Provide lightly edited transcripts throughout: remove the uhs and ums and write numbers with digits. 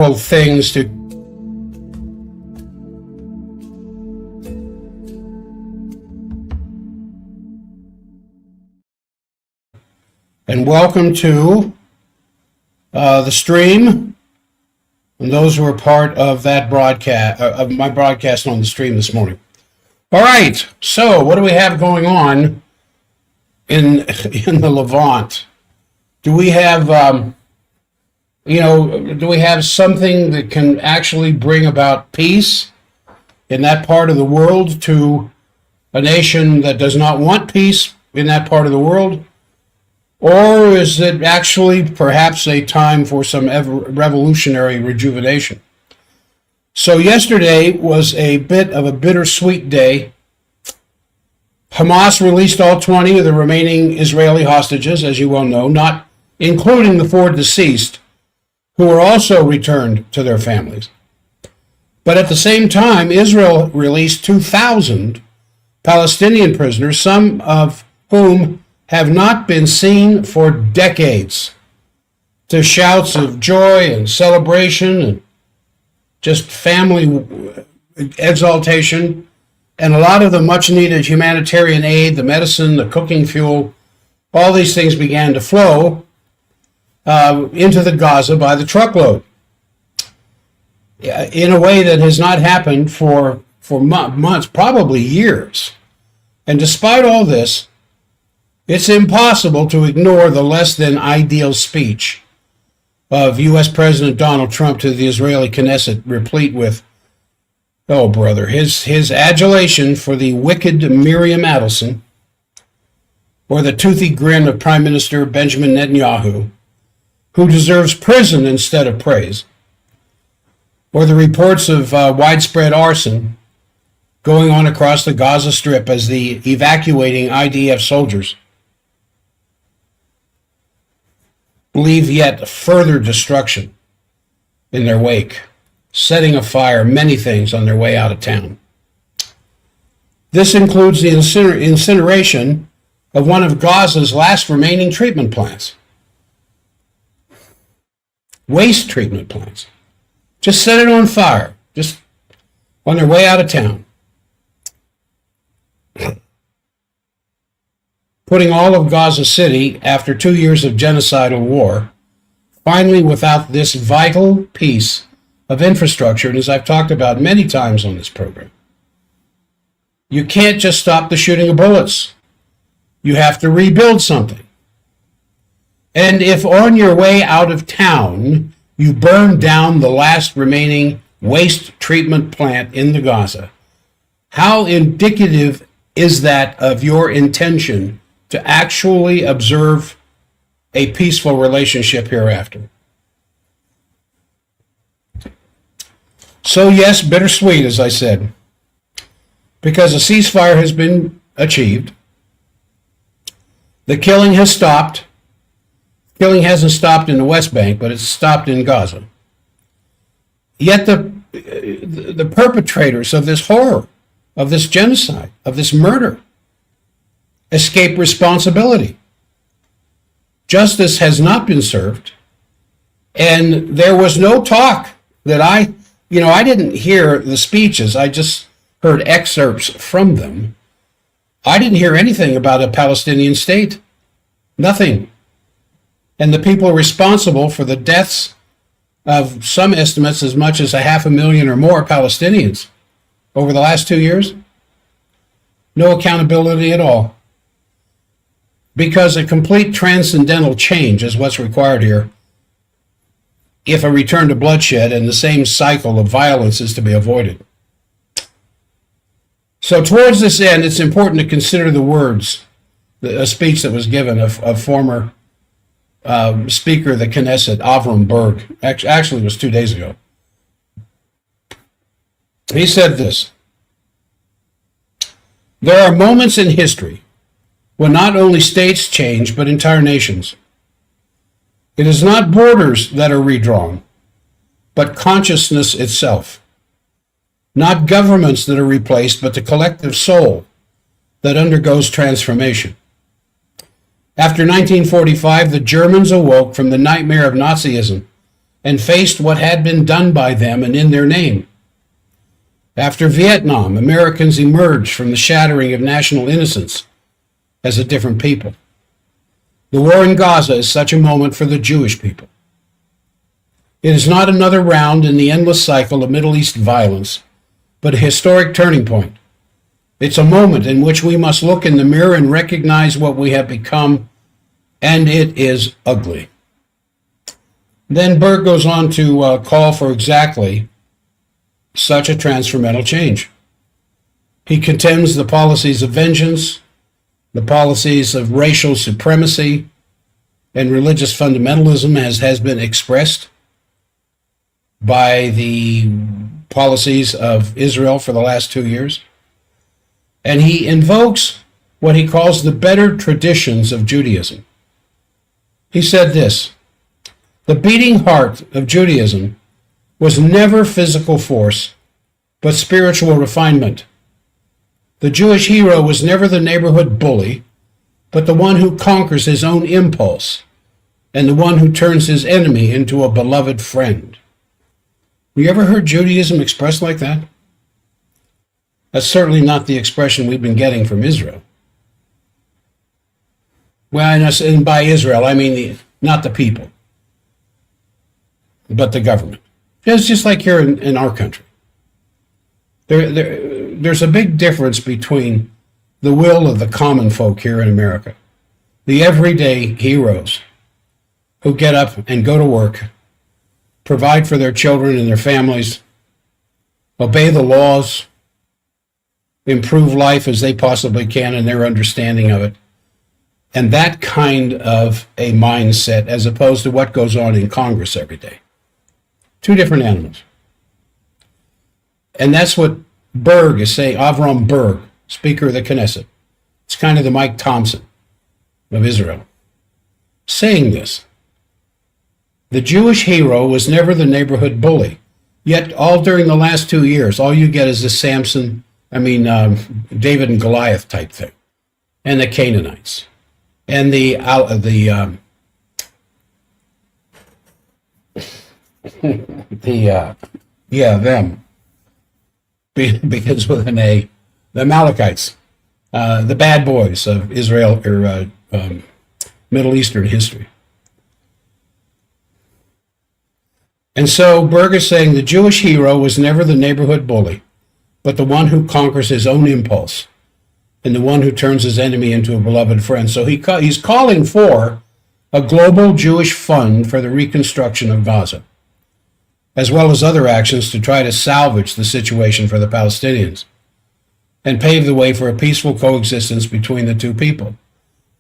things to and welcome to the stream and those who are part of that broadcast of my broadcast on the stream this morning. All right, so what do we have going on in the Levant? Do we have do we have something that can actually bring about peace in that part of the world to a nation that does not want peace in that part of the world? Or is it actually perhaps a time for some revolutionary rejuvenation? So yesterday was a bit of a bittersweet day. Hamas released all 20 of the remaining Israeli hostages, as you well know, not including the 4 deceased, who were also returned to their families. But at the same time, Israel released 2,000 Palestinian prisoners, some of whom have not been seen for decades, to shouts of joy and celebration and just family exaltation, and a lot of the much-needed humanitarian aid, the medicine, the cooking fuel, all these things began to flow into the Gaza by the truckload in a way that has not happened for months, probably years. And despite all this, it's impossible to ignore the less than ideal speech of U.S. President Donald Trump to the Israeli Knesset, replete with, oh brother, his adulation for the wicked Miriam Adelson, or the toothy grin of Prime Minister Benjamin Netanyahu, who deserves prison instead of praise, or the reports of widespread arson going on across the Gaza Strip as the evacuating IDF soldiers leave yet further destruction in their wake, setting afire many things on their way out of town. This includes the incineration of one of Gaza's last remaining treatment plants. Waste treatment plants. Just set it on fire, just on their way out of town. Putting all of Gaza City, after 2 years of genocidal war, finally without this vital piece of infrastructure, and as I've talked about many times on this program, you can't just stop the shooting of bullets. You have to rebuild something. And if on your way out of town, you burn down the last remaining waste treatment plant in the Gaza, how indicative is that of your intention to actually observe a peaceful relationship hereafter? So yes, bittersweet, as I said, because a ceasefire has been achieved. The killing has stopped. Killing hasn't stopped in the West Bank, but it's stopped in Gaza. Yet the perpetrators of this horror, of this genocide, of this murder, escape responsibility. Justice has not been served, and there was no talk that I didn't hear the speeches. I just heard excerpts from them. I didn't hear anything about a Palestinian state. Nothing. And the people responsible for the deaths of some estimates as much as 500,000 or more Palestinians over the last 2 years, no accountability at all. Because a complete transcendental change is what's required here if a return to bloodshed and the same cycle of violence is to be avoided. So towards this end, it's important to consider the words, a speech that was given of former Speaker of the Knesset, Avram Berg. Actually, it was 2 days ago. He said this: there are moments in history when not only states change, but entire nations. It is not borders that are redrawn, but consciousness itself. Not governments that are replaced, but the collective soul that undergoes transformation. After 1945, the Germans awoke from the nightmare of Nazism and faced what had been done by them and in their name. After Vietnam, Americans emerged from the shattering of national innocence as a different people. The war in Gaza is such a moment for the Jewish people. It is not another round in the endless cycle of Middle East violence, but a historic turning point. It's a moment in which we must look in the mirror and recognize what we have become, and it is ugly. Then Berg goes on to call for exactly such a transformational change. He condemns the policies of vengeance, the policies of racial supremacy, and religious fundamentalism as has been expressed by the policies of Israel for the last 2 years. And he invokes what he calls the better traditions of Judaism. He said this: the beating heart of Judaism was never physical force, but spiritual refinement. The Jewish hero was never the neighborhood bully, but the one who conquers his own impulse and the one who turns his enemy into a beloved friend. You ever heard Judaism expressed like that? That's certainly not the expression we've been getting from Israel. Well, and by Israel, I mean not the people, but the government. It's just like here in our country. There's a big difference between the will of the common folk here in America, the everyday heroes who get up and go to work, provide for their children and their families, obey the laws, improve life as they possibly can in their understanding of it, and that kind of a mindset as opposed to what goes on in Congress every day. Two different animals. And that's what Berg is saying, Avram Berg, Speaker of the Knesset. It's kind of the Mike Thompson of Israel, saying this. The Jewish hero was never the neighborhood bully. Yet all during the last 2 years, all you get is this David and Goliath type thing, and the Canaanites, and them begins with an A, the Amalekites, the bad boys of Israel or Middle Eastern history. And so Berg is saying the Jewish hero was never the neighborhood bully, but the one who conquers his own impulse and the one who turns his enemy into a beloved friend. So he's calling for a global Jewish fund for the reconstruction of Gaza, as well as other actions to try to salvage the situation for the Palestinians and pave the way for a peaceful coexistence between the two people.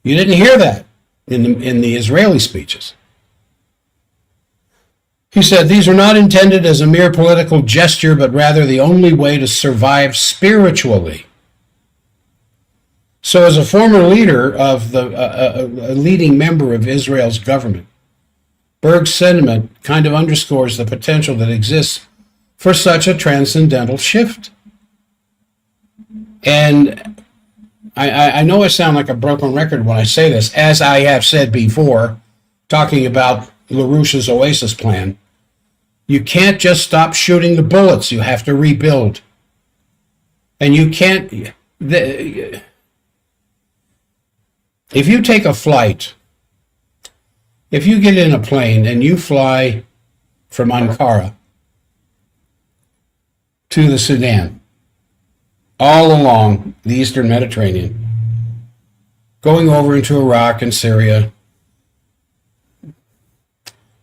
You didn't hear that in the Israeli speeches. He said, these are not intended as a mere political gesture, but rather the only way to survive spiritually. So as a former leader of a leading member of Israel's government, Berg's sentiment kind of underscores the potential that exists for such a transcendental shift. And I know I sound like a broken record when I say this, as I have said before, talking about LaRouche's Oasis plan. You can't just stop shooting the bullets. You have to rebuild. And you can't... if you take a flight, if you get in a plane and you fly from Ankara to the Sudan, all along the Eastern Mediterranean, going over into Iraq and Syria,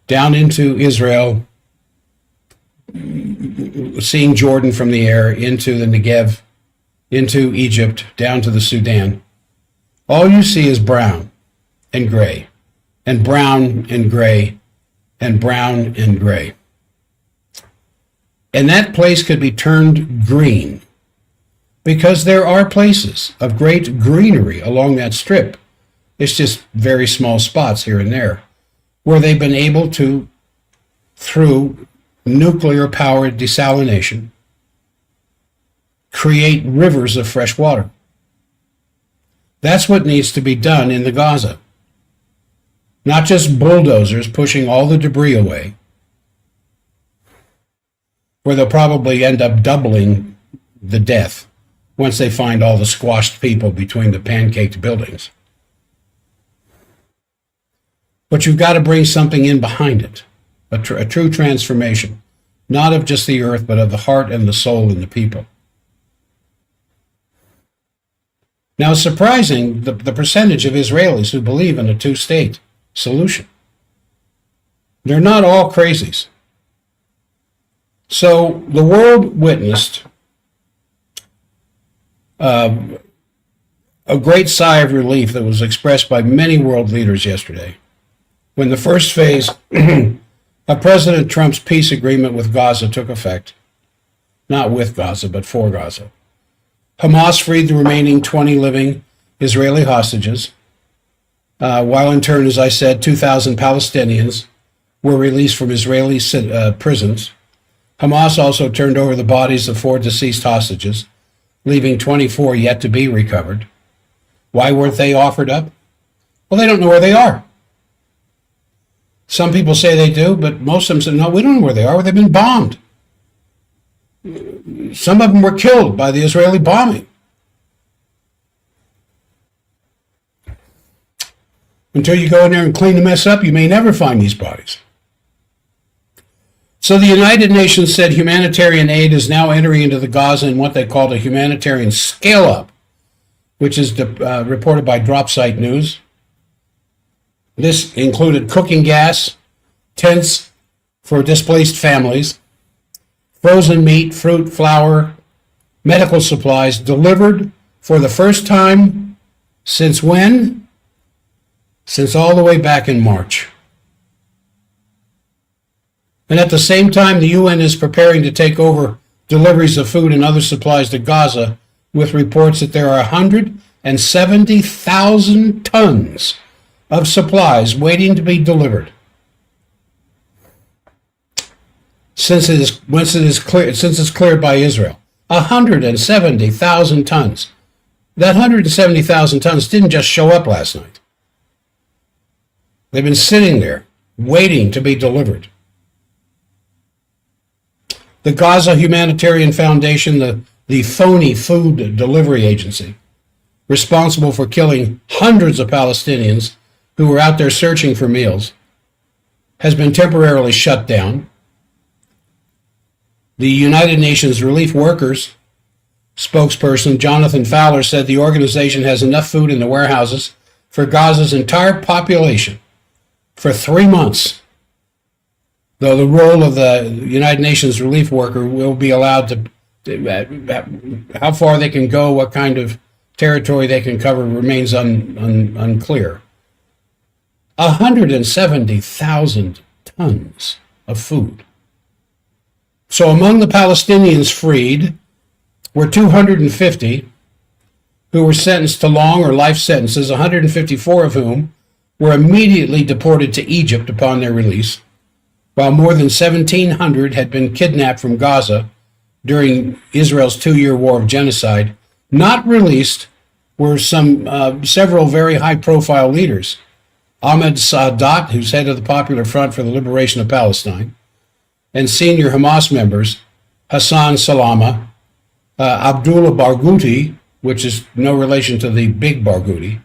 down into Israel, seeing Jordan from the air, into the Negev, into Egypt, down to the Sudan, all you see is brown and gray, and brown and gray, and brown and gray. And that place could be turned green, because there are places of great greenery along that strip. It's just very small spots here and there, where they've been able to, through nuclear-powered desalination, create rivers of fresh water. That's what needs to be done in the Gaza. Not just bulldozers pushing all the debris away, where they'll probably end up doubling the death once they find all the squashed people between the pancaked buildings. But you've got to bring something in behind it, a true transformation, not of just the earth, but of the heart and the soul in the people. Now, it's surprising the percentage of Israelis who believe in a two-state solution. They're not all crazies. So the world witnessed a great sigh of relief that was expressed by many world leaders yesterday when the first phase of President Trump's peace agreement with Gaza took effect. Not with Gaza, but for Gaza. Hamas freed the remaining 20 living Israeli hostages, while in turn, as I said, 2,000 Palestinians were released from Israeli prisons. Hamas also turned over the bodies of 4 deceased hostages, leaving 24 yet to be recovered. Why weren't they offered up? Well, they don't know where they are. Some people say they do, but most of them say, no, we don't know where they are. They've been bombed. Some of them were killed by the Israeli bombing. Until you go in there and clean the mess up, you may never find these bodies. So the United Nations said humanitarian aid is now entering into the Gaza in what they called a humanitarian scale-up, which is reported by Dropsite News. This included cooking gas, tents for displaced families, frozen meat, fruit, flour, medical supplies delivered for the first time since when? Since all the way back in March. And at the same time, the UN is preparing to take over deliveries of food and other supplies to Gaza, with reports that there are 170,000 tons of supplies waiting to be delivered. Since it's cleared by Israel. 170,000 tons. That 170,000 tons didn't just show up last night. They've been sitting there, waiting to be delivered. The Gaza Humanitarian Foundation, the phony food delivery agency, responsible for killing hundreds of Palestinians who were out there searching for meals, has been temporarily shut down. The United Nations Relief Workers spokesperson Jonathan Fowler said the organization has enough food in the warehouses for Gaza's entire population for 3 months, though the role of the United Nations relief worker will be allowed to, how far they can go, what kind of territory they can cover remains unclear. 170,000 tons of food. So among the Palestinians freed were 250 who were sentenced to long or life sentences, 154 of whom were immediately deported to Egypt upon their release, while more than 1,700 had been kidnapped from Gaza during Israel's 2-year war of genocide. Not released were several very high-profile leaders. Ahmed Sadat, who's head of the Popular Front for the Liberation of Palestine, and senior Hamas members, Hassan Salama, Abdullah Barghouti, which is no relation to the big Barghouti,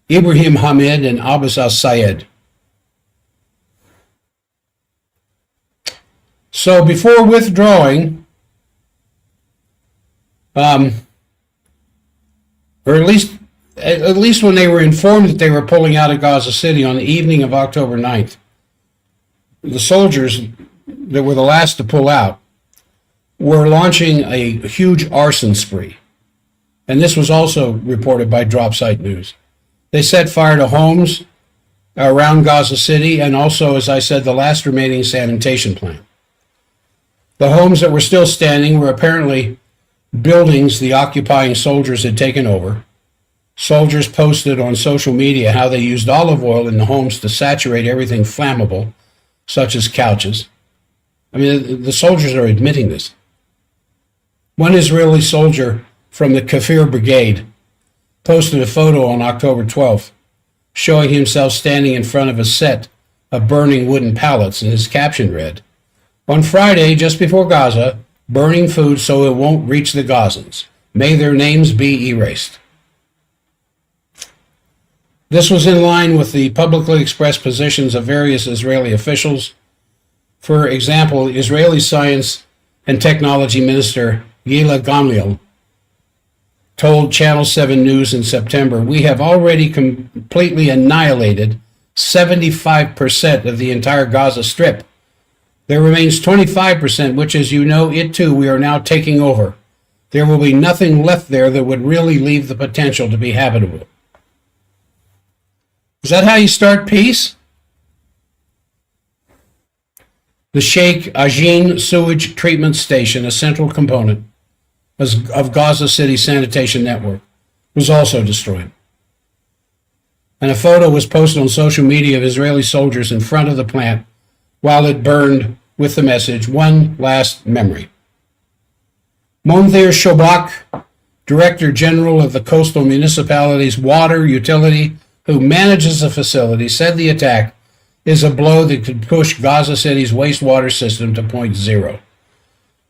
Ibrahim Hamid, and Abbas al-Sayed. So before withdrawing, or at least when they were informed that they were pulling out of Gaza City on the evening of October 9th, the soldiers that were the last to pull out were launching a huge arson spree. And this was also reported by Dropsite News. They set fire to homes around Gaza City and also, as I said, the last remaining sanitation plant. The homes that were still standing were apparently buildings the occupying soldiers had taken over. Soldiers posted on social media how they used olive oil in the homes to saturate everything flammable, such as couches. I mean, the soldiers are admitting this. One Israeli soldier from the Kafir Brigade posted a photo on October 12th showing himself standing in front of a set of burning wooden pallets, and his caption read, On Friday, just before Gaza, burning food so it won't reach the Gazans. May their names be erased. This was in line with the publicly expressed positions of various Israeli officials. For example, Israeli Science and Technology Minister Gila Gamliel told Channel 7 News in September, "We have already completely annihilated 75% of the entire Gaza Strip. There remains 25%, which, as you know, it too, we are now taking over. There will be nothing left there that would really leave the potential to be habitable." Is that how you start peace? The Sheikh Ajin sewage treatment station, a central component of Gaza City sanitation network, was also destroyed. And a photo was posted on social media of Israeli soldiers in front of the plant while it burned with the message, "One last memory." Monthir Shobak, Director General of the Coastal Municipality's water utility, who manages the facility, said the attack is a blow that could push Gaza City's wastewater system to point zero.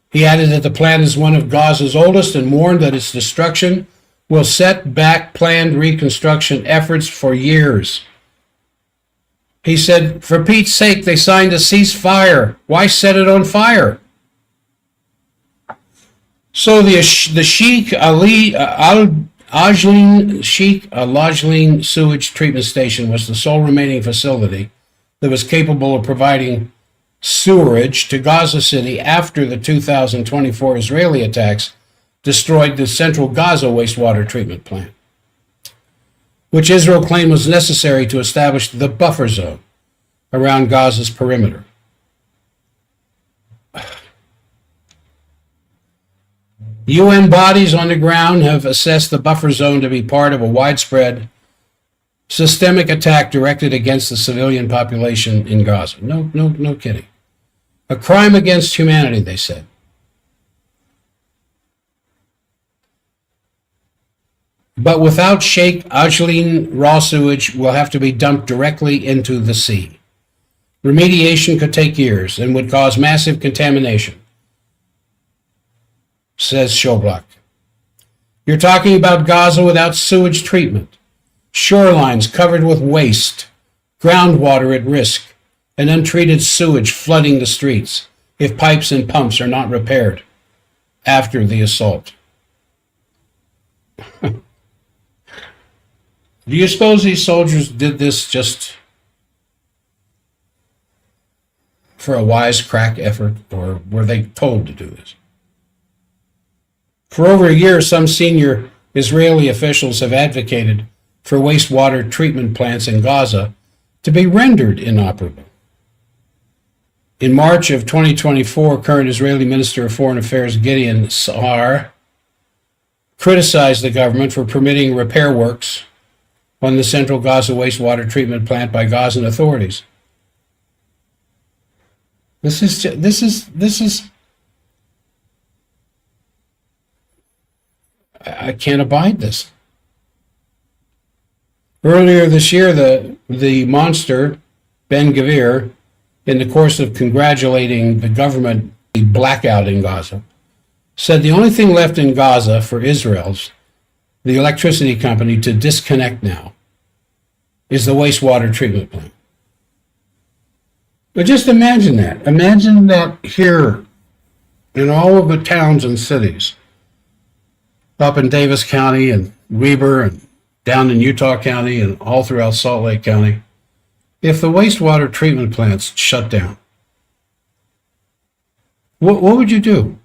He added that the plant is one of Gaza's oldest and warned that its destruction will set back planned reconstruction efforts for years. He said, "For Pete's sake, they signed a ceasefire. Why set it on fire?" So the Sheikh Al-Ajlin sewage treatment station was the sole remaining facility that was capable of providing sewerage to Gaza City after the 2024 Israeli attacks destroyed the central Gaza wastewater treatment plant, which Israel claimed was necessary to establish the buffer zone around Gaza's perimeter. UN bodies on the ground have assessed the buffer zone to be part of a widespread systemic attack directed against the civilian population in Gaza. No kidding. A crime against humanity, they said. But without Sheikh Ajlin, raw sewage will have to be dumped directly into the sea. Remediation could take years and would cause massive contamination, says Shobak. You're talking about Gaza without sewage treatment, shorelines covered with waste, groundwater at risk, and untreated sewage flooding the streets if pipes and pumps are not repaired after the assault. Do you suppose these soldiers did this just for a wisecrack effort, or were they told to do this? For over a year, some senior Israeli officials have advocated for wastewater treatment plants in Gaza to be rendered inoperable. In March of 2024, current Israeli Minister of Foreign Affairs Gideon Sa'ar criticized the government for permitting repair works on the central Gaza wastewater treatment plant by Gazan authorities. This is I can't abide this. Earlier this year, the monster, Ben Gvir, in the course of congratulating the government blackout in Gaza, said the only thing left in Gaza for Israel's, the electricity company, to disconnect now is the wastewater treatment plant. But just imagine that. Imagine that here in all of the towns and cities, up in Davis County and Weber and down in Utah County and all throughout Salt Lake County, if the wastewater treatment plants shut down, what would you do?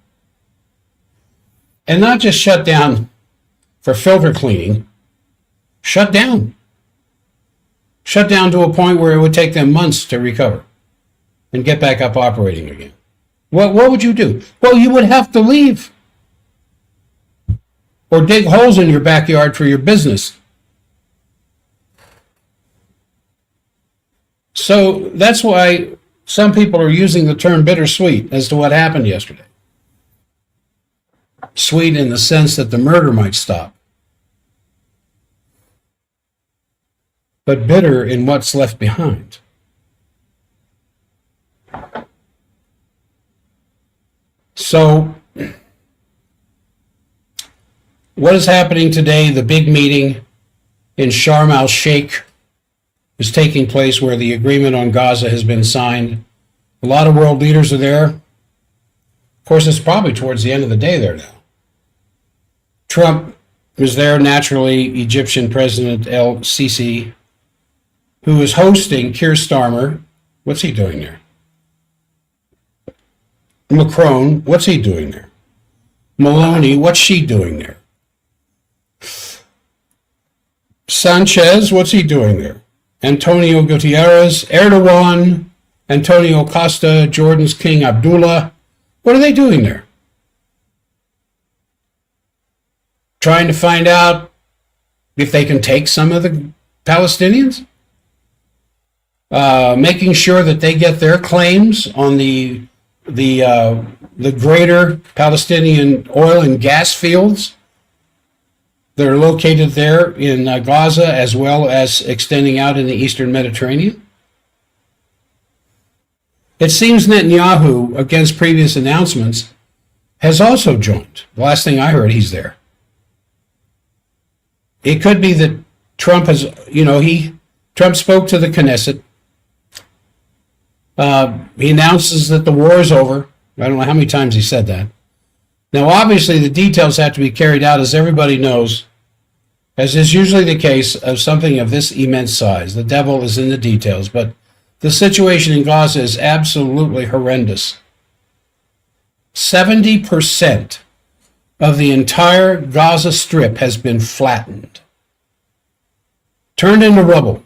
And not just shut down for filter cleaning, shut down. Shut down to a point where it would take them months to recover and get back up operating again. What would you do? Well, you would have to leave or dig holes in your backyard for your business. So that's why some people are using the term bittersweet as to what happened yesterday. Sweet in the sense that the murder might stop, but bitter in what's left behind. So, what is happening today? The big meeting in Sharm el-Sheikh is taking place where the agreement on Gaza has been signed. A lot of world leaders are there. Of course, it's probably towards the end of the day there now. Trump is there, naturally, Egyptian President el-Sisi, who is hosting Keir Starmer. What's he doing there? Macron, what's he doing there? Meloni, what's she doing there? Sanchez, what's he doing there? Antonio Guterres, Erdogan, Antonio Costa, Jordan's King Abdullah. What are they doing there? Trying to find out if they can take some of the Palestinians? Making sure that they get their claims on the greater Palestinian oil and gas fields that are located there in Gaza, as well as extending out in the eastern Mediterranean. It seems Netanyahu, against previous announcements, has also joined. The last thing I heard, he's there. It could be that Trump has, Trump spoke to the Knesset. He announces that the war is over. I don't know how many times he said that. Now, obviously, the details have to be carried out, as everybody knows, as is usually the case of something of this immense size. The devil is in the details, but the situation in Gaza is absolutely horrendous. 70% of the entire Gaza Strip has been flattened, turned into rubble.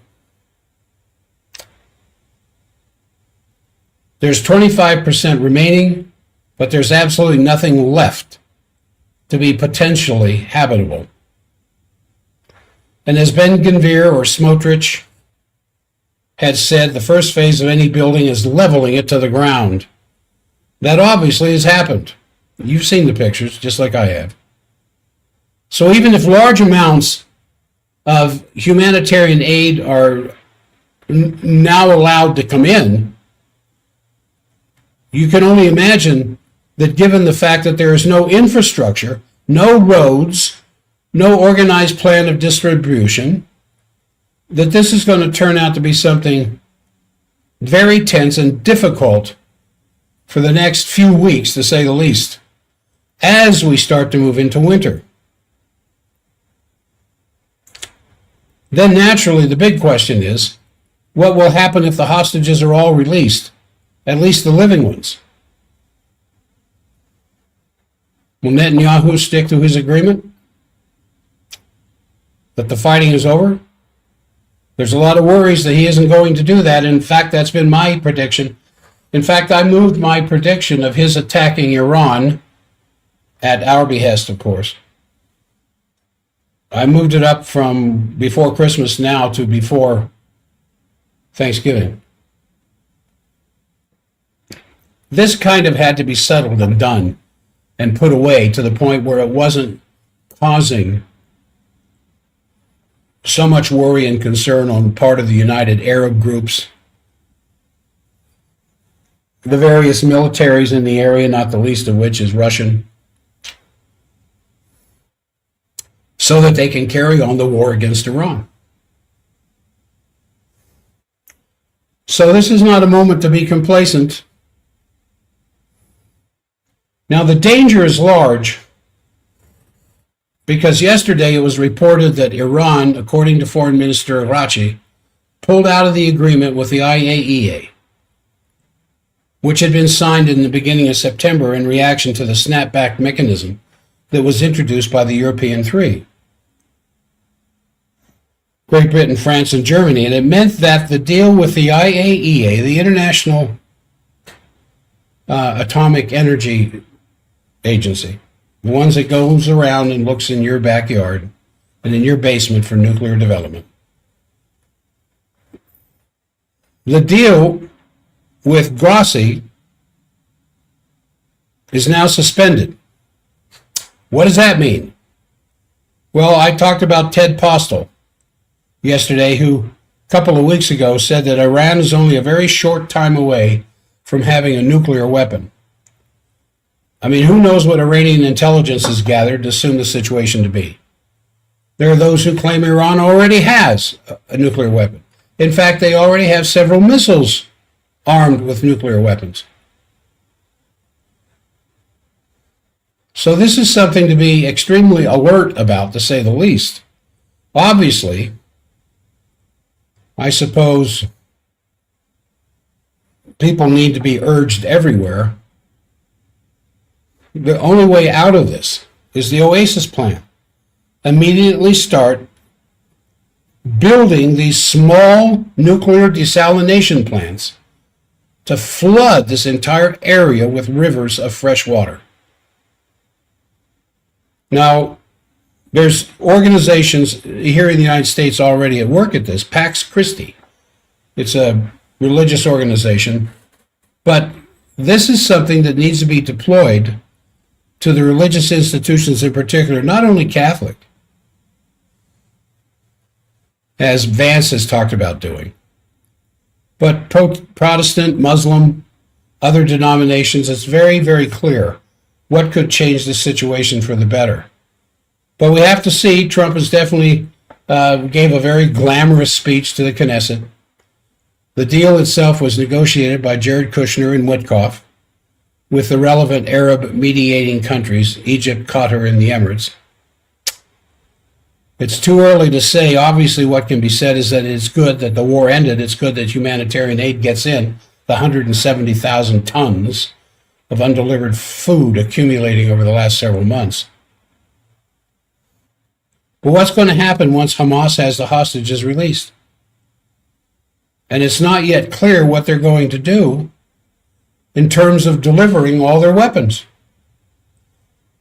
There's 25% remaining, but there's absolutely nothing left to be potentially habitable. And as Ben Gvir or Smotrich had said, the first phase of any building is leveling it to the ground. That obviously has happened. You've seen the pictures, just like I have. So even if large amounts of humanitarian aid are now allowed to come in, you can only imagine that given the fact that there is no infrastructure, no roads, no organized plan of distribution, that this is going to turn out to be something very tense and difficult for the next few weeks, to say the least, as we start to move into winter. Then naturally, the big question is, what will happen if the hostages are all released, at least the living ones? Will Netanyahu stick to his agreement that the fighting is over? There's a lot of worries that he isn't going to do that. In fact, that's been my prediction. In fact, I moved my prediction of his attacking Iran, at our behest, of course. I moved it up from before Christmas now to before Thanksgiving. This kind of had to be settled and done and put away to the point where it wasn't causing so much worry and concern on the part of the United Arab groups, the various militaries in the area, not the least of which is Russian, so that they can carry on the war against Iran. So this is not a moment to be complacent. Now, the danger is large because yesterday it was reported that Iran, according to Foreign Minister Araghchi, pulled out of the agreement with the IAEA, which had been signed in the beginning of September in reaction to the snapback mechanism that was introduced by the European Three: Great Britain, France, and Germany. And it meant that the deal with the IAEA, the International Atomic Energy Agency, the ones that goes around and looks in your backyard and in your basement for nuclear development, the deal with Grossi is now suspended. What does that mean? Well, I talked about Ted Postel yesterday, who a couple of weeks ago said that Iran is only a very short time away from having a nuclear weapon. I mean, who knows what Iranian intelligence has gathered to assume the situation to be? There are those who claim Iran already has a nuclear weapon. In fact, they already have several missiles armed with nuclear weapons. So this is something to be extremely alert about, to say the least. Obviously, I suppose people need to be urged everywhere. The only way out of this is the Oasis plan. Immediately start building these small nuclear desalination plants to flood this entire area with rivers of fresh water. Now, there's organizations here in the United States already at work at this. Pax Christi. It's a religious organization. But this is something that needs to be deployed to the religious institutions in particular, not only Catholic, as Vance has talked about doing, but Protestant, Muslim, other denominations. It's very, very clear what could change the situation for the better. But we have to see. Trump has definitely gave a very glamorous speech to the Knesset. The deal itself was negotiated by Jared Kushner and Witkoff with the relevant Arab mediating countries, Egypt, Qatar, and the Emirates. It's too early to say. Obviously, what can be said is that it's good that the war ended. It's good that humanitarian aid gets in, the 170,000 tons of undelivered food accumulating over the last several months. But what's going to happen once Hamas has the hostages released? And it's not yet clear what they're going to do in terms of delivering all their weapons.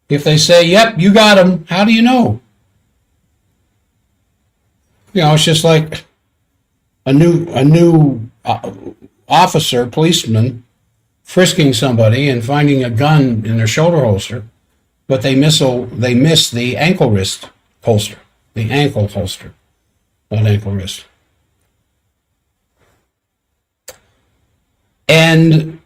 If they say, yep, you got them, how do you know? You know, it's just like a new officer, policeman, frisking somebody and finding a gun in their shoulder holster, but they miss the ankle wrist holster, the ankle holster, not ankle wrist. And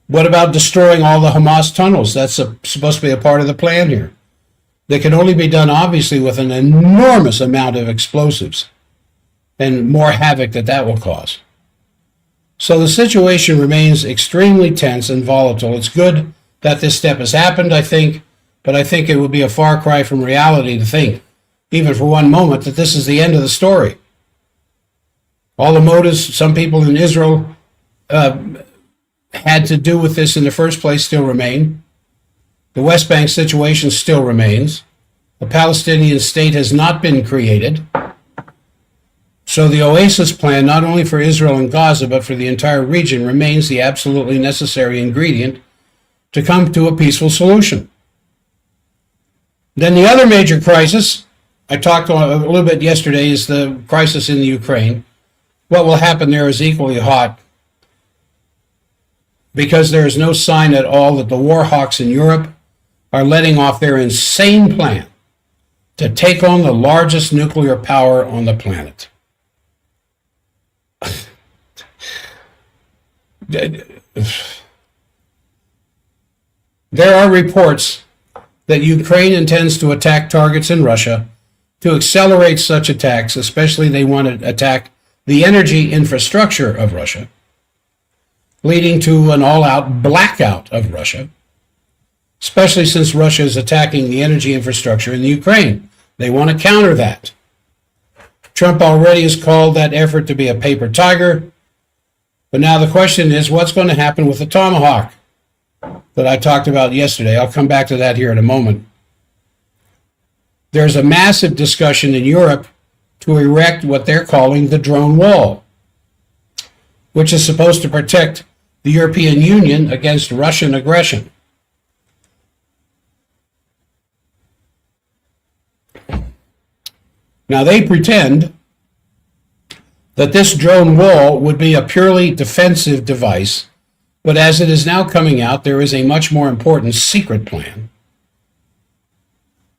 what about destroying all the Hamas tunnels? That's supposed to be a part of the plan here. That can only be done, obviously, with an enormous amount of explosives and more havoc that will cause. So the situation remains extremely tense and volatile. It's good that this step has happened, I think, but I think it would be a far cry from reality to think, even for one moment, that this is the end of the story. All the motives some people in Israel had to do with this in the first place still remain. The West Bank situation still remains. The Palestinian state has not been created. So the Oasis plan, not only for Israel and Gaza, but for the entire region, remains the absolutely necessary ingredient to come to a peaceful solution. Then the other major crisis, I talked a little bit yesterday, is the crisis in the Ukraine. What will happen there is equally hot, because there is no sign at all that the war hawks in Europe are letting off their insane plan to take on the largest nuclear power on the planet. There are reports that Ukraine intends to attack targets in Russia. To accelerate such attacks, especially they want to attack the energy infrastructure of Russia, leading to an all-out blackout of Russia, especially since Russia is attacking the energy infrastructure in the Ukraine. They want to counter that. Trump already has called that effort to be a paper tiger. But now the question is, what's going to happen with the Tomahawk that I talked about yesterday? I'll come back to that here in a moment. There's a massive discussion in Europe to erect what they're calling the drone wall, which is supposed to protect the European Union against Russian aggression. Now, they pretend that this drone wall would be a purely defensive device, but as it is now coming out, there is a much more important secret plan,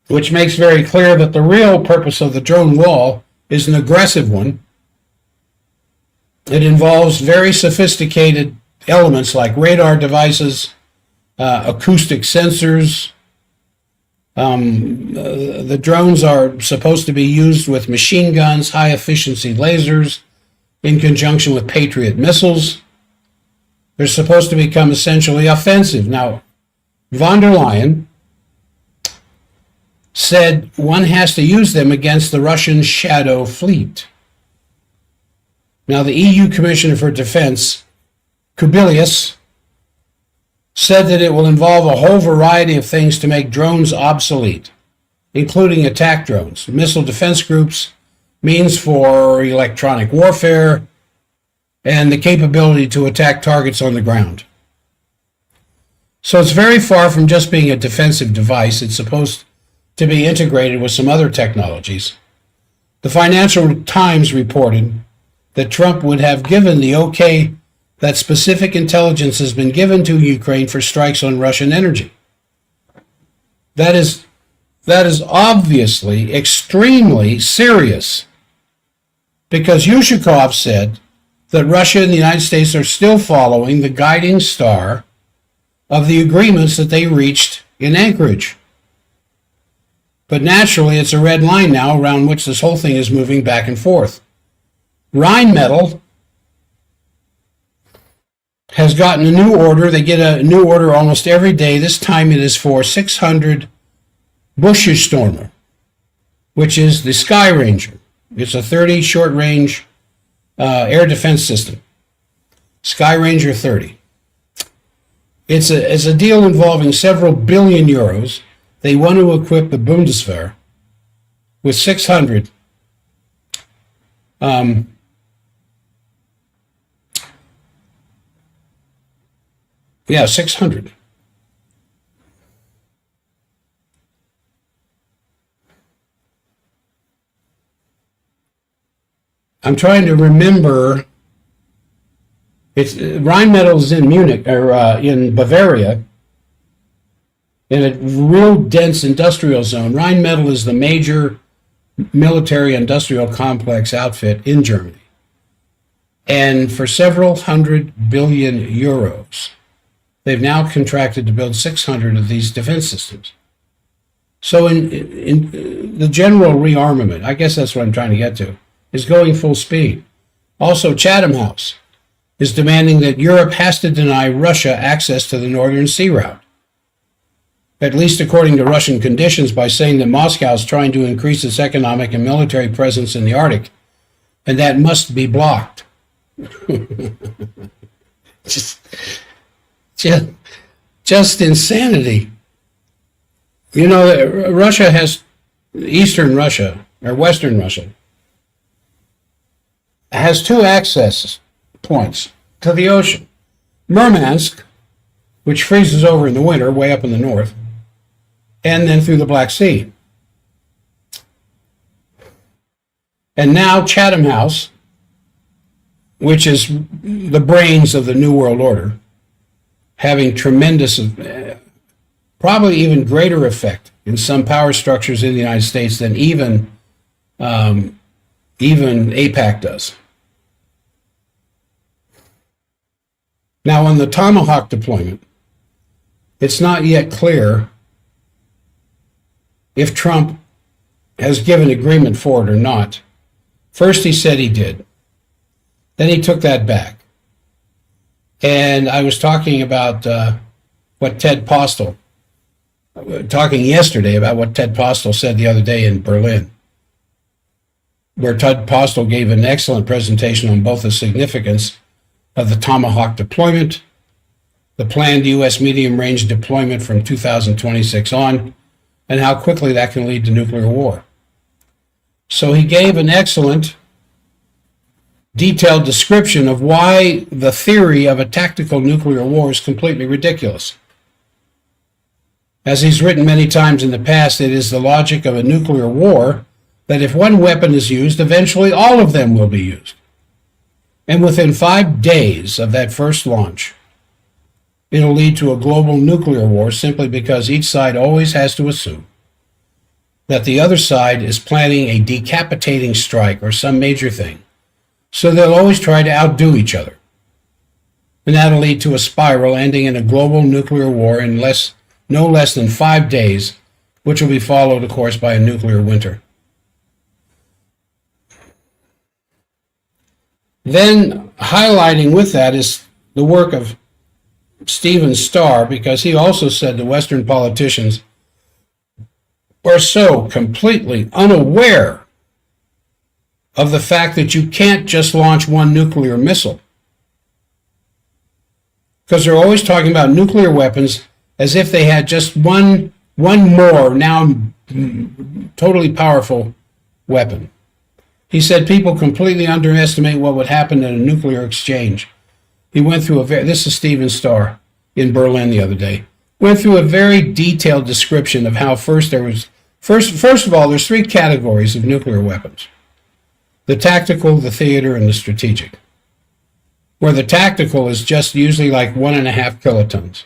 which makes very clear that the real purpose of the drone wall is an aggressive one. It involves very sophisticated elements like radar devices, acoustic sensors. The drones are supposed to be used with machine guns, high-efficiency lasers, in conjunction with Patriot missiles. They're supposed to become essentially offensive. Now, von der Leyen said one has to use them against the Russian shadow fleet. Now, the EU Commissioner for Defense, Kubilius, said that it will involve a whole variety of things to make drones obsolete, including attack drones, missile defense groups, means for electronic warfare, and the capability to attack targets on the ground. So it's very far from just being a defensive device. It's supposed to be integrated with some other technologies. The Financial Times reported that Trump would have given the okay that specific intelligence has been given to Ukraine for strikes on Russian energy. That is obviously extremely serious, because Yushakov said that Russia and the United States are still following the guiding star of the agreements that they reached in Anchorage. But naturally, it's a red line now around which this whole thing is moving back and forth. Rheinmetall has gotten a new order. They get a new order almost every day. This time it is for 600 Buschstormer, which is the Sky Ranger. It's a 30 short-range air defense system. Sky Ranger 30. It's a deal involving several billion euros. They want to equip the Bundeswehr with 600 600. I'm trying to remember. It's Rheinmetall is in Munich, or in Bavaria, in a real dense industrial zone. Rheinmetall is the major military industrial complex outfit in Germany. And for several hundred billion euros, they've now contracted to build 600 of these defense systems. So in the general rearmament, I guess that's what I'm trying to get to, is going full speed. Also, Chatham House is demanding that Europe has to deny Russia access to the Northern Sea route, at least according to Russian conditions, by saying that Moscow is trying to increase its economic and military presence in the Arctic, and that must be blocked. just insanity. You know, Russia has Eastern Russia, or Western Russia, has two access points to the ocean. Murmansk, which freezes over in the winter way up in the north, and then through the Black Sea. And now Chatham House, which is the brains of the New World Order, having tremendous, probably even greater effect in some power structures in the United States than even AIPAC does. Now, on the Tomahawk deployment, it's not yet clear if Trump has given agreement for it or not. First, he said he did. Then he took that back. And I was talking about what Ted Postel, talking yesterday about what Ted Postel said the other day in Berlin, where Ted Postel gave an excellent presentation on both the significance of the Tomahawk deployment, the planned U.S. medium-range deployment from 2026 on, and how quickly that can lead to nuclear war. So he gave an excellent, detailed description of why the theory of a tactical nuclear war is completely ridiculous. As he's written many times in the past, it is the logic of a nuclear war that if one weapon is used, eventually all of them will be used. And within 5 days of that first launch, it'll lead to a global nuclear war, simply because each side always has to assume that the other side is planning a decapitating strike or some major thing. So they'll always try to outdo each other. and that'll lead to a spiral ending in a global nuclear war in no less than 5 days, which will be followed, of course, by a nuclear winter. Then, highlighting with that is the work of Stephen Starr, because he also said the Western politicians are so completely unaware of the fact that you can't just launch one nuclear missile. Because they're always talking about nuclear weapons as if they had just one more, now totally powerful weapon. He said people completely underestimate what would happen in a nuclear exchange. He went through this is Stephen Starr in Berlin the other day, went through a very detailed description of how first of all, there's 3 categories of nuclear weapons: the tactical, the theater, and the strategic. Where the tactical is just usually like 1.5 kilotons.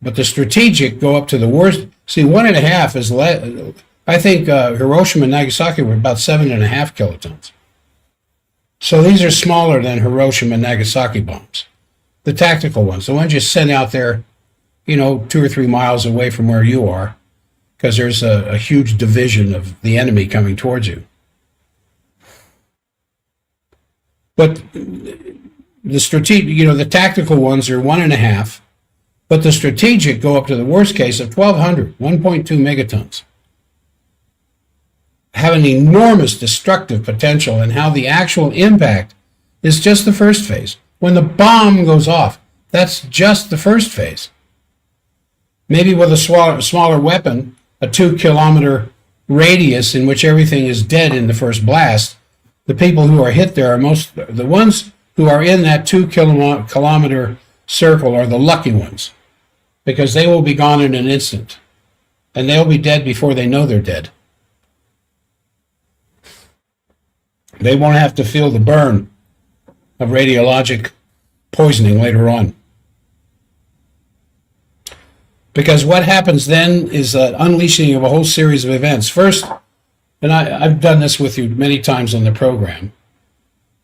But the strategic go up to the worst. See, 1.5 is I think Hiroshima and Nagasaki were about 7.5 kilotons. So these are smaller than Hiroshima and Nagasaki bombs. The tactical ones, the ones you send out there, 2 or 3 miles away from where you are, because there's a huge division of the enemy coming towards you. But the strategic, the tactical ones are 1.5, but the strategic go up to the worst case of 1,200, 1.2 megatons. Have an enormous destructive potential, and how the actual impact is just the first phase. When the bomb goes off, that's just the first phase. Maybe with a smaller weapon, a 2-kilometer radius in which everything is dead in the first blast, the people who are hit there are the ones who are in that 2-kilometer circle are the lucky ones, because they will be gone in an instant, and they'll be dead before they know they're dead. They won't have to feel the burn of radiologic poisoning later on. Because what happens then is an unleashing of a whole series of events. First, and I've done this with you many times on the program,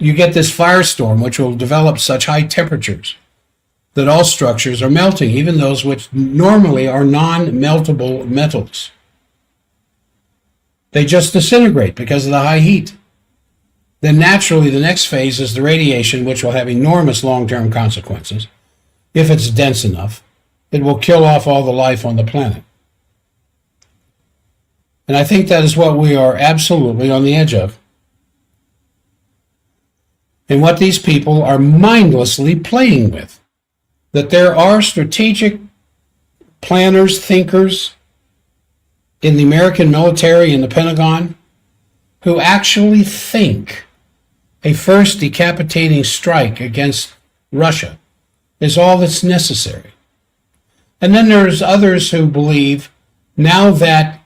you get this firestorm which will develop such high temperatures that all structures are melting, even those which normally are non-meltable metals. They just disintegrate because of the high heat. Then naturally the next phase is the radiation, which will have enormous long-term consequences. If it's dense enough, it will kill off all the life on the planet. And I think that is what we are absolutely on the edge of. And what these people are mindlessly playing with. That there are strategic planners, thinkers in the American military and the Pentagon who actually think a first decapitating strike against Russia is all that's necessary. And then there's others who believe now that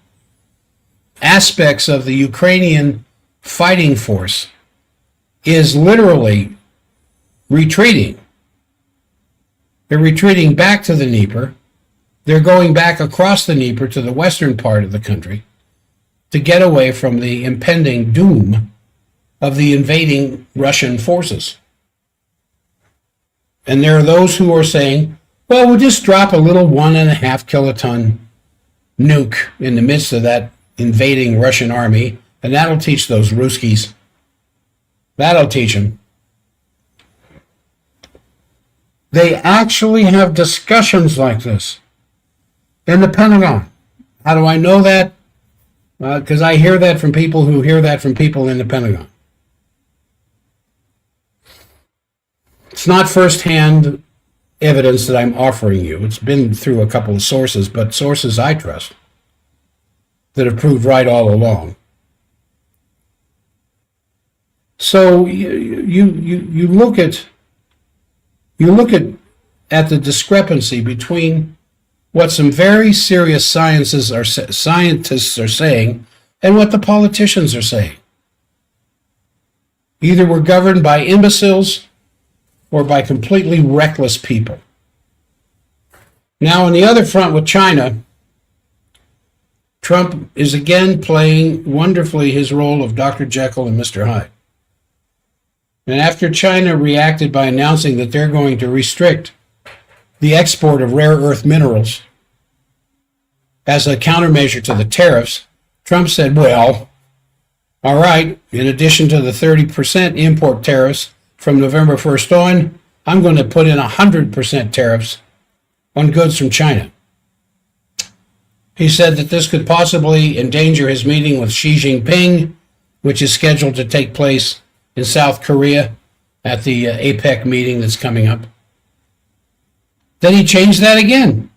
aspects of the Ukrainian fighting force is literally retreating. They're retreating back to the Dnieper. They're going back across the Dnieper to the western part of the country to get away from the impending doom of the invading Russian forces. And there are those who are saying, well, we'll just drop a little 1.5 kiloton nuke in the midst of that invading Russian army, and that'll teach those Ruskies. That'll teach them. They actually have discussions like this in the Pentagon. How do I know that? Because I hear that from people who hear that from people in the Pentagon. It's not firsthand evidence that I'm offering you. It's been through a couple of sources, but sources I trust that have proved right all along. So you look at the discrepancy between what some very serious scientists are saying and what the politicians are saying. Either we're governed by imbeciles or by completely reckless people. Now, on the other front with China, Trump is again playing wonderfully his role of Dr. Jekyll and Mr. Hyde. And after China reacted by announcing that they're going to restrict the export of rare earth minerals as a countermeasure to the tariffs, Trump said, well, all right, in addition to the 30% import tariffs from November 1st on, I'm going to put in 100% tariffs on goods from China. He said that this could possibly endanger his meeting with Xi Jinping, which is scheduled to take place in South Korea at the APEC meeting that's coming up. Then he changed that again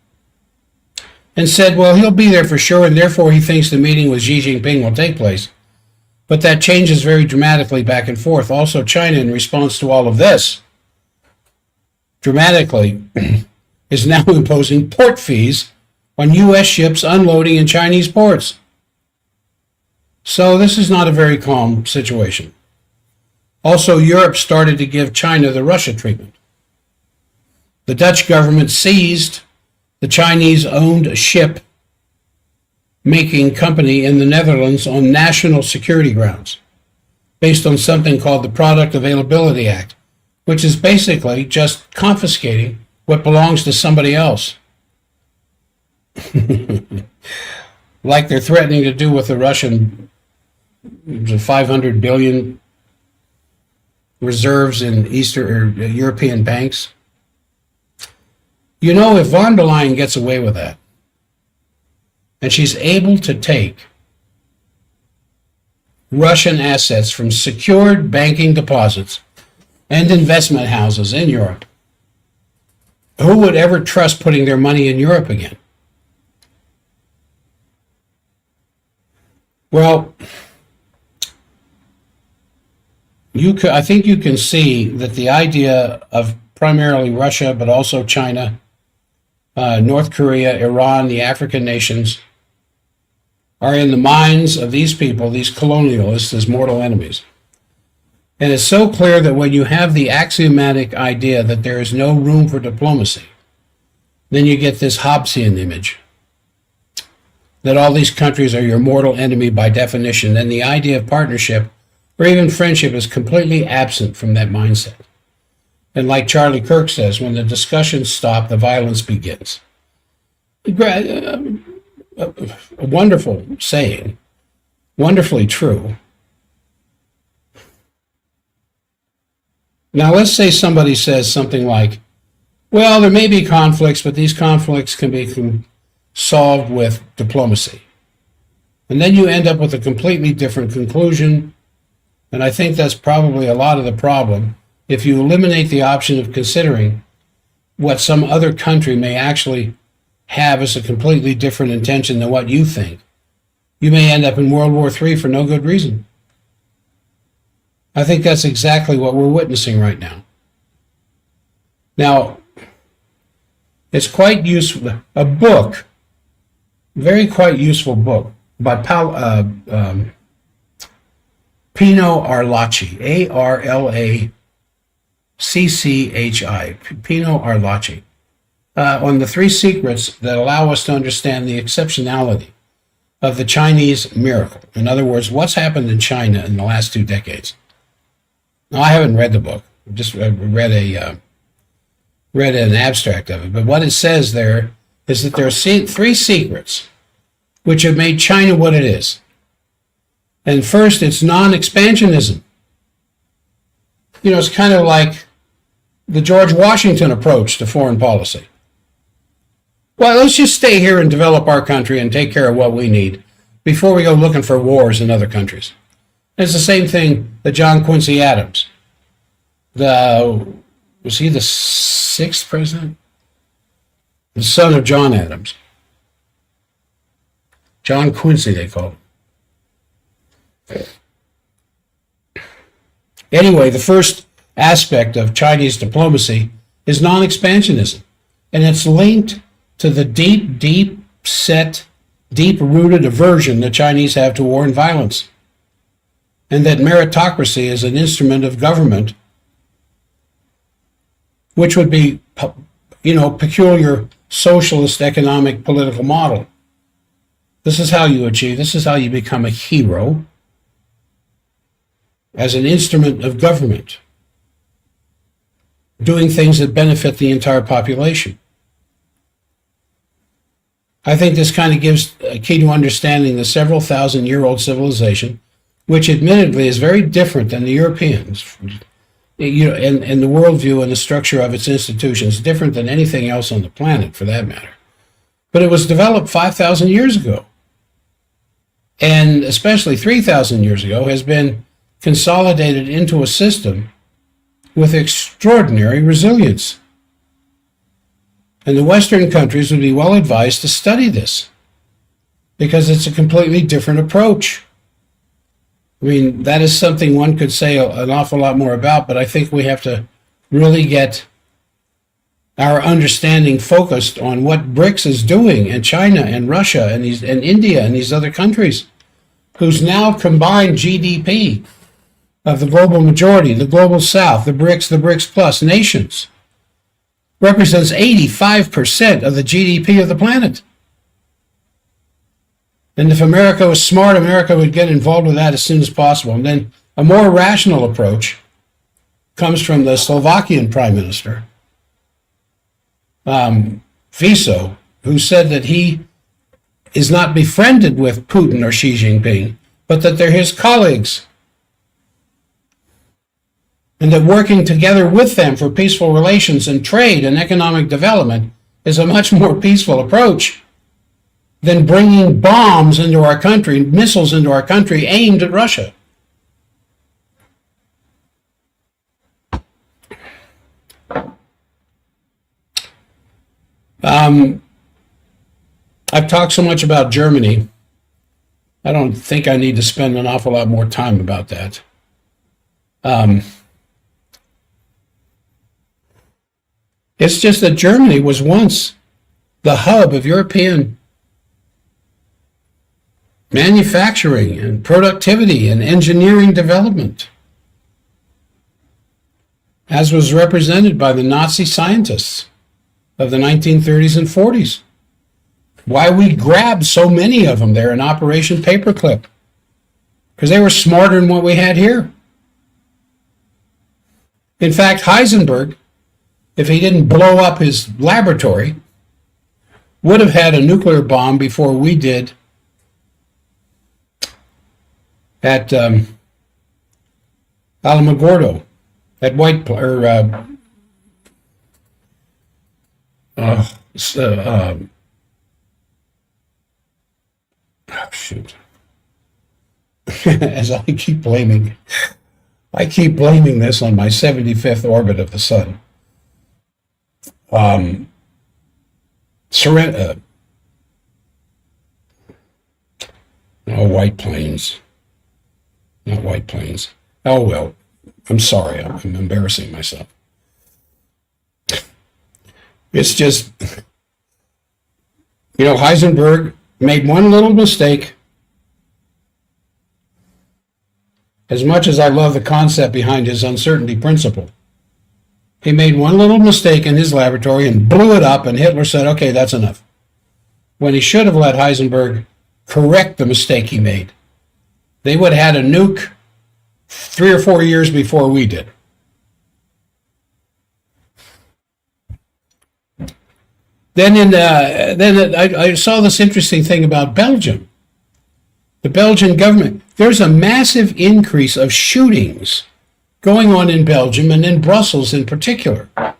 and said, well, he'll be there for sure, and therefore he thinks the meeting with Xi Jinping will take place. But that changes very dramatically back and forth. Also, China, in response to all of this, dramatically is now imposing port fees on U.S. ships unloading in Chinese ports. So this is not a very calm situation. Also, Europe started to give China the Russia treatment. The Dutch government seized the Chinese-owned ship-making company in the Netherlands on national security grounds, based on something called the Product Availability Act, which is basically just confiscating what belongs to somebody else. Like they're threatening to do with the Russian 500 billion reserves in Eastern or European banks. You know, if von der Leyen gets away with that, and she's able to take Russian assets from secured banking deposits and investment houses in Europe, who would ever trust putting their money in Europe again? Well, I think you can see that the idea of primarily Russia, but also China, North Korea, Iran, the African nations, are in the minds of these people, these colonialists, as mortal enemies. And it's so clear that when you have the axiomatic idea that there is no room for diplomacy, then you get this Hobbesian image that all these countries are your mortal enemy by definition, and the idea of partnership or even friendship is completely absent from that mindset. And like Charlie Kirk says, when the discussions stop, the violence begins. A wonderful saying, wonderfully true. Now, let's say somebody says something like, well, there may be conflicts, but these conflicts can be solved with diplomacy. And then you end up with a completely different conclusion. And I think that's probably a lot of the problem. If you eliminate the option of considering what some other country may actually have as a completely different intention than what you think, you may end up in World War III for no good reason. I think that's exactly what we're witnessing right now. Now, it's quite useful, a book, very quite useful book by Pino Arlacchi, A-R-L-A-C-C-H-I, Pino Arlacchi, on the 3 secrets that allow us to understand the exceptionality of the Chinese miracle. In other words, what's happened in China in the last 2 decades. Now, I haven't read the book, just read an abstract of it, but what it says there is that there are 3 secrets which have made China what it is. And first, it's non-expansionism. You know, it's kind of like the George Washington approach to foreign policy. Well, let's just stay here and develop our country and take care of what we need before we go looking for wars in other countries. It's the same thing that John Quincy Adams, was he the 6th president? The son of John Adams. John Quincy, they called him. Anyway, the first aspect of Chinese diplomacy is non-expansionism, and it's linked to the deep-rooted aversion the Chinese have to war and violence, and that meritocracy is an instrument of government, which would be, peculiar socialist economic political model. This is how you become a hero as an instrument of government. doing things that benefit the entire population. I think this kind of gives a key to understanding the several thousand-year-old civilization, which admittedly is very different than the Europeans, and the worldview and the structure of its institutions, different than anything else on the planet, for that matter. But it was developed 5,000 years ago, and especially 3,000 years ago, has been consolidated into a system with extraordinary resilience. And the Western countries would be well advised to study this, because it's a completely different approach. I mean, that is something one could say an awful lot more about, but I think we have to really get our understanding focused on what BRICS is doing, and China and Russia and India and these other countries, whose now combined GDP of the global majority, the global south, the BRICS plus nations, represents 85% of the GDP of the planet. And if America was smart, America would get involved with that as soon as possible. And then a more rational approach comes from the Slovakian Prime Minister, Fico, who said that he is not befriended with Putin or Xi Jinping, but that they're his colleagues, and that working together with them for peaceful relations and trade and economic development is a much more peaceful approach than bringing bombs into our country, missiles into our country aimed at Russia. I've talked so much about Germany. I don't think I need to spend an awful lot more time about that. It's just that Germany was once the hub of European manufacturing and productivity and engineering development, as was represented by the Nazi scientists of the 1930s and 40s. Why we grabbed so many of them there in Operation Paperclip, because they were smarter than what we had here. In fact, Heisenberg, if he didn't blow up his laboratory, would have had a nuclear bomb before we did at Alamogordo, at shoot. As I keep blaming this on my 75th orbit of the sun. White Plains. Not White Plains. Oh, well, I'm sorry. I'm embarrassing myself. It's just, Heisenberg made one little mistake. As much as I love the concept behind his uncertainty principle, he made one little mistake in his laboratory and blew it up, and Hitler said, okay, that's enough. When he should have let Heisenberg correct the mistake he made. They would have had a nuke 3 or 4 years before we did. Then I saw this interesting thing about Belgium. The Belgian government, there's a massive increase of shootings going on in Belgium and in Brussels in particular. I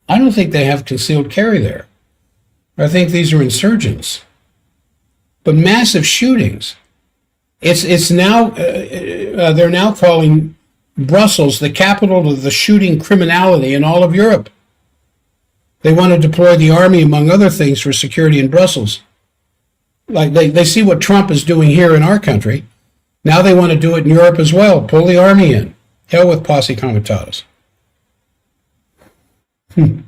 don't think they have concealed carry there. I think these are insurgents. But massive shootings. It's now, they're now calling Brussels the capital of the shooting criminality in all of Europe. They want to deploy the army, among other things, for security in Brussels. Like they see what Trump is doing here in our country. Now they want to do it in Europe as well. Pull the army in. Hell with posse comitatus. And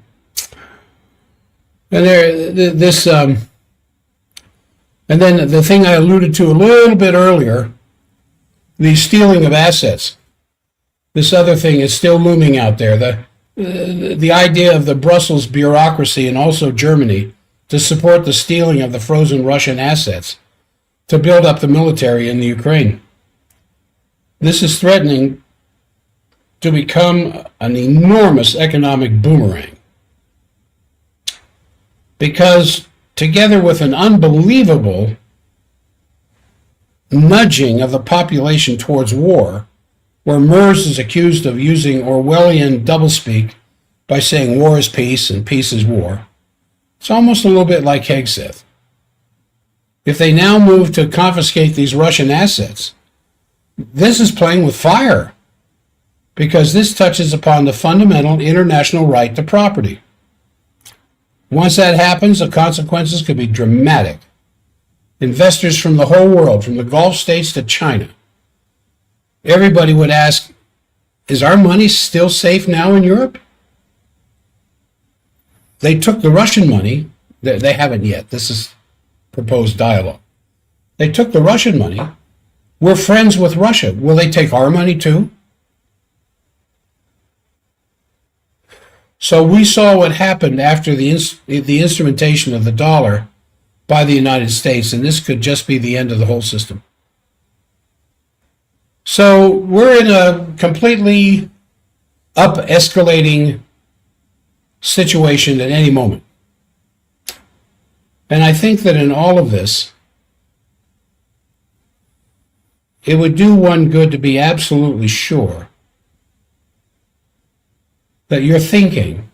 and then the thing I alluded to a little bit earlier, the stealing of assets. This other thing is still looming out there. The idea of the Brussels bureaucracy and also Germany to support the stealing of the frozen Russian assets to build up the military in the Ukraine. This is threatening to become an enormous economic boomerang. Because together with an unbelievable nudging of the population towards war, where MERS is accused of using Orwellian doublespeak by saying war is peace and peace is war, it's almost a little bit like Hegseth. If they now move to confiscate these Russian assets, this is playing with fire, because this touches upon the fundamental international right to property. Once that happens, the consequences could be dramatic. Investors from the whole world, from the Gulf states to China, everybody would ask, is our money still safe now in Europe? They took the Russian money. They haven't yet. This is proposed dialogue. They took the Russian money. We're friends with Russia. Will they take our money too? So we saw what happened after the instrumentation of the dollar by the United States, and this could just be the end of the whole system. So we're in a completely up-escalating situation at any moment. And I think that in all of this, it would do one good to be absolutely sure that your thinking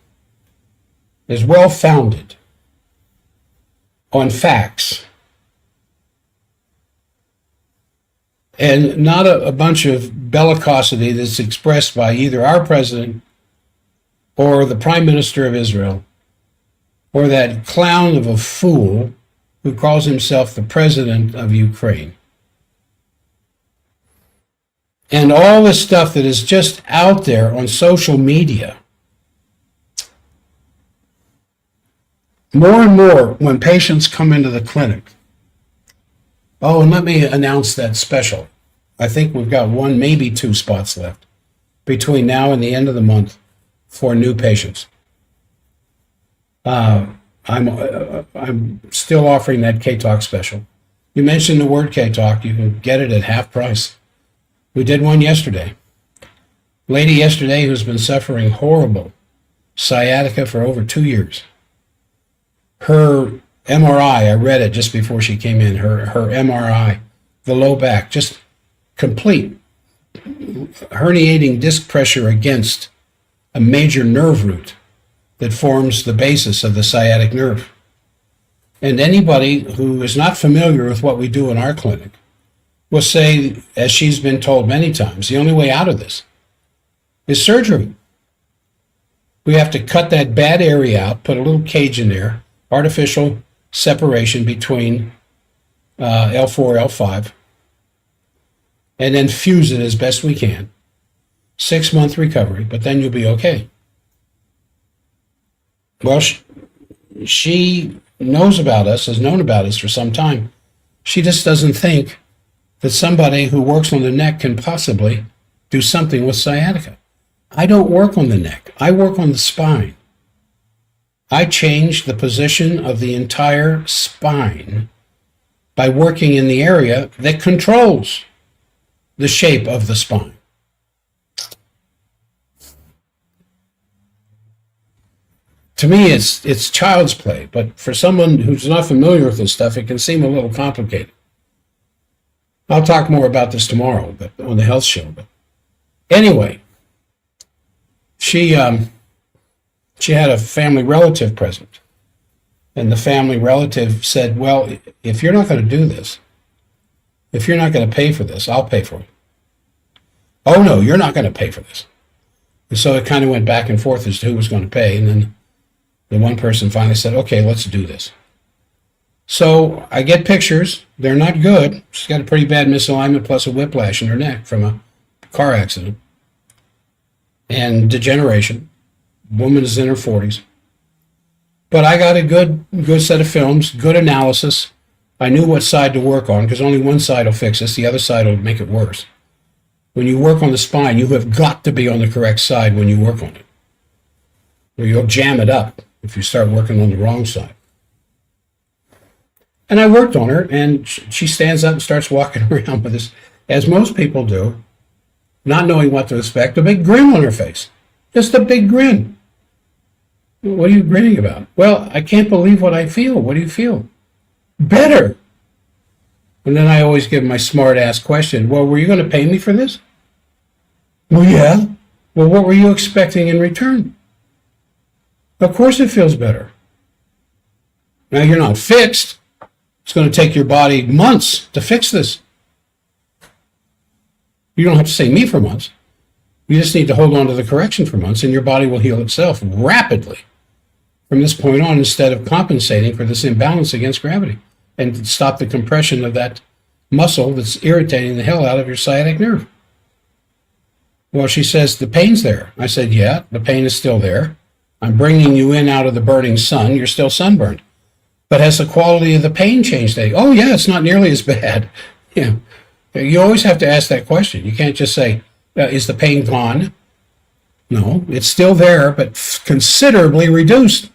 is well-founded on facts and not a bunch of bellicosity that's expressed by either our president or the Prime Minister of Israel or that clown of a fool who calls himself the President of Ukraine. And all this stuff that is just out there on social media. More and more, when patients come into the clinic, oh, and let me announce that special. I think we've got 1, maybe 2 spots left between now and the end of the month for new patients. I'm still offering that K-Talk special. You mentioned the word K-Talk, you can get it at half price. We did one yesterday. Lady yesterday who's been suffering horrible sciatica for over 2 years. Her MRI, I read it just before she came in, her MRI, the low back, just complete herniating disc pressure against a major nerve root that forms the basis of the sciatic nerve. And anybody who is not familiar with what we do in our clinic will say, as she's been told many times, the only way out of this is surgery. We have to cut that bad area out, put a little cage in there, artificial separation between L4, L5, and then fuse it as best we can. 6-month recovery, but then you'll be okay. Well, she knows about us, has known about us for some time. She just doesn't think that somebody who works on the neck can possibly do something with sciatica. I don't work on the neck. I work on the spine. I change the position of the entire spine by working in the area that controls the shape of the spine. To me, it's child's play, but for someone who's not familiar with this stuff, it can seem a little complicated. I'll talk more about this tomorrow, but on the health show. But anyway, she had a family relative present, and the family relative said, "Well, if you're not going to do this, if you're not going to pay for this, I'll pay for it." "Oh no, you're not going to pay for this." And so it kind of went back and forth as to who was going to pay, and then the one person finally said, "Okay, let's do this." So I get pictures. They're not good. She's got a pretty bad misalignment plus a whiplash in her neck from a car accident and degeneration. Woman is in her 40s. But I got a good set of films, good analysis. I knew what side to work on because only one side will fix this. The other side will make it worse. When you work on the spine, you have got to be on the correct side when you work on it, or you'll jam it up if you start working on the wrong side. And I worked on her, and she stands up and starts walking around with this, as most people do. not knowing what to expect, a big grin on her face. Just a big grin. What are you grinning about? Well, I can't believe what I feel. What do you feel? Better. And then I always give my smart ass question. Well, were you going to pay me for this? Well, yeah. Well, what were you expecting in return? Of course it feels better. Now you're not fixed. It's going to take your body months to fix this. You don't have to say me for months. You just need to hold on to the correction for months, and your body will heal itself rapidly from this point on, instead of compensating for this imbalance against gravity and stop the compression of that muscle that's irritating the hell out of your sciatic nerve. Well, she says, the pain's there. I said, yeah, the pain is still there. I'm bringing you in out of the burning sun. You're still sunburned. But has the quality of the pain changed? Oh, yeah, it's not nearly as bad. Yeah. You always have to ask that question. You can't just say, is the pain gone? No, it's still there, but considerably reduced.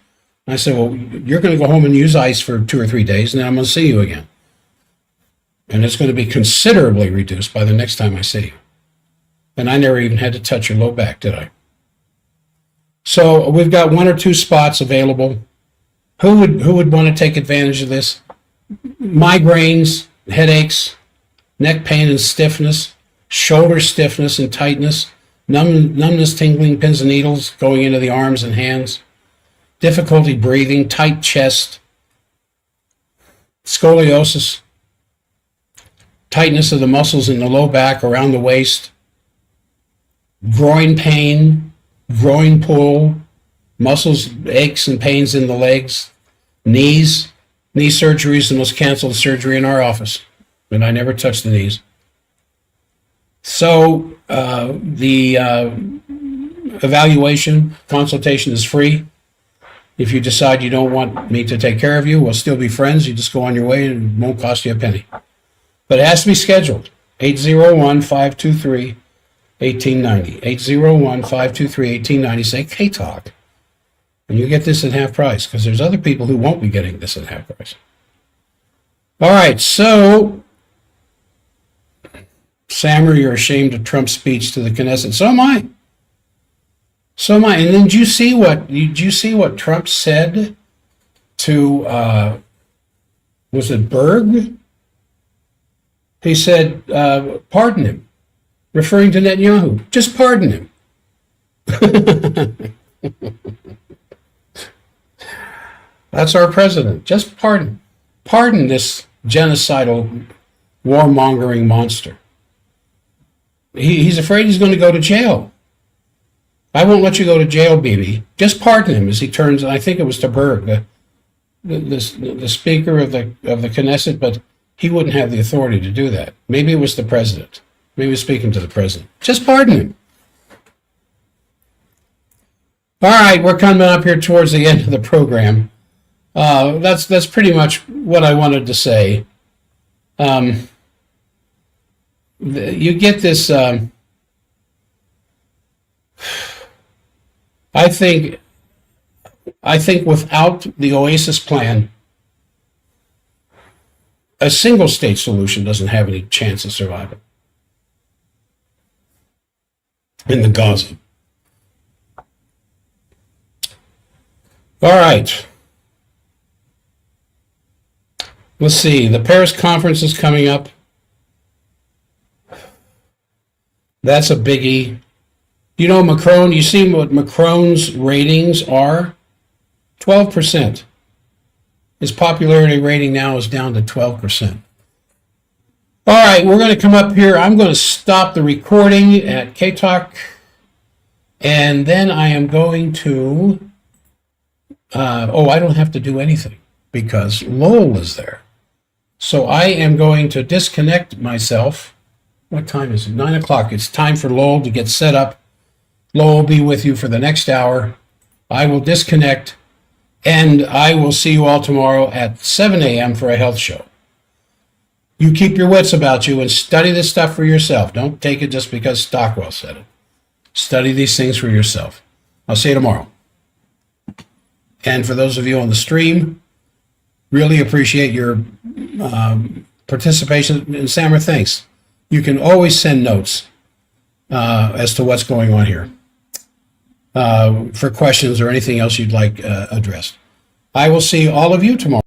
I said, well, you're going to go home and use ice for 2 or 3 days, and then I'm going to see you again. And it's going to be considerably reduced by the next time I see you. And I never even had to touch your low back, did I? So we've got 1 or 2 spots available. Who would want to take advantage of this? Migraines, headaches, neck pain and stiffness, shoulder stiffness and tightness, numbness, tingling, pins and needles going into the arms and hands, difficulty breathing, tight chest, scoliosis, tightness of the muscles in the low back around the waist, groin pain, groin pull, muscles, aches and pains in the legs, knees. Knee surgery is the most canceled surgery in our office, and I never touch the knees. So the evaluation consultation is free. If you decide you don't want me to take care of you, we'll still be friends. You just go on your way and it won't cost you a penny. But it has to be scheduled. 801-523-1890. 801-523-1890. Say K-Talk. And you get this at half price, because there's other people who won't be getting this at half price. All right, so Sammer, you're ashamed of Trump's speech to the Knesset. So am I. So am I. And then did you see what Trump said to was it Berg? He said, pardon him, referring to Netanyahu. Just pardon him. That's our president. Just pardon this genocidal, warmongering monster. He's afraid he's going to go to jail. I won't let you go to jail, Bibi. Just pardon him as he turns. I think it was to Berg, the speaker of the Knesset, but he wouldn't have the authority to do that. Maybe it was the president. Maybe he was speaking to the president. Just pardon him. All right, we're coming up here towards the end of the program. That's pretty much what I wanted to say. You get this. I think without the Oasis plan, a single state solution doesn't have any chance of surviving in the Gaza. All right. Let's see. The Paris conference is coming up. That's a biggie. You know, Macron, you see what Macron's ratings are? 12%. His popularity rating now is down to 12%. All right, we're going to come up here. I'm going to stop the recording at K-Talk, and then I am going to, I don't have to do anything because Lowell is there. So I am going to disconnect myself. What time is it? 9 o'clock. It's time for Lowell to get set up. Lowell will be with you for the next hour. I will disconnect, and I will see you all tomorrow at 7 a.m. for a health show. You keep your wits about you and study this stuff for yourself. Don't take it just because Stockwell said it. Study these things for yourself. I'll see you tomorrow. And for those of you on the stream, really appreciate your participation. And Sammer, thanks. You can always send notes as to what's going on here, for questions or anything else you'd like addressed. I will see all of you tomorrow.